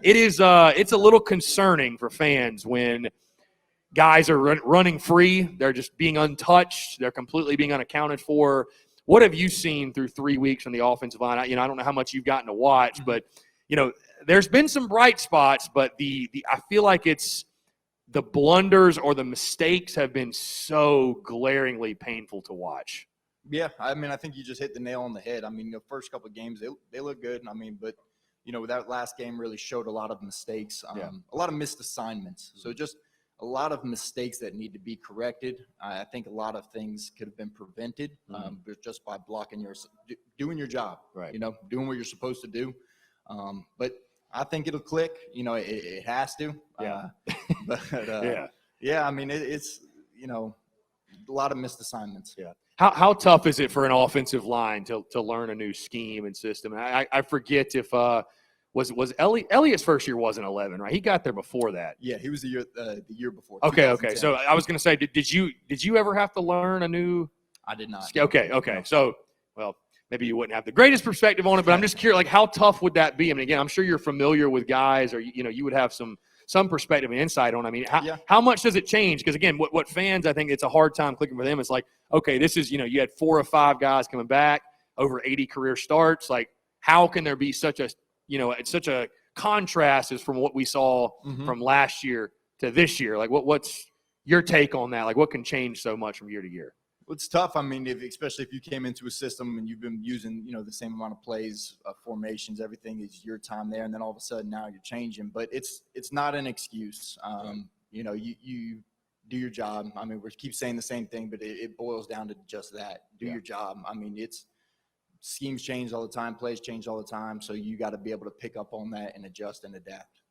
it is it's a little concerning for fans when guys are running free. They're just being untouched. They're completely being unaccounted for. What have you seen through 3 weeks on the offensive line? I don't know how much you've gotten to watch, but there's been some bright spots, but I feel like it's the blunders or the mistakes have been so glaringly painful to watch. Yeah, I mean, I think you just hit the nail on the head. I mean, the first couple of games, they look good. I mean, but, that last game really showed a lot of mistakes, a lot of missed assignments. So just a lot of mistakes that need to be corrected. I think a lot of things could have been prevented just by doing your job, right? Doing what you're supposed to do. But I think it'll click. It has to. Yeah. Yeah. I mean, it's a lot of missed assignments. Yeah. How tough is it for an offensive line to learn a new scheme and system? And I forget if was Elliott's first year wasn't 11, right? He got there before that. Yeah, he was the year before. Okay. So I was going to say, did you ever have to learn a new? I did not. Okay. No. So, well, maybe you wouldn't have the greatest perspective on it, but I'm just curious, like, how tough would that be? I mean, again, I'm sure you're familiar with guys, or you would have some perspective and insight on. I mean, how much does it change? Because again, what fans, I think it's a hard time clicking for them. It's like, okay, this is you had 4 or 5 guys coming back, over 80 career starts. Like, how can there be such a it's such a contrast as from what we saw from last year to this year? Like, what's your take on that? Like, what can change so much from year to year? Well, it's tough. I mean, especially if you came into a system and you've been using, the same amount of plays, formations, everything is your time there, and then all of a sudden now you're changing. But it's not an excuse. You do your job. I mean, we keep saying the same thing, but it boils down to just that. Do your job. I mean, schemes change all the time, plays change all the time, so you got to be able to pick up on that and adjust and adapt. Yeah.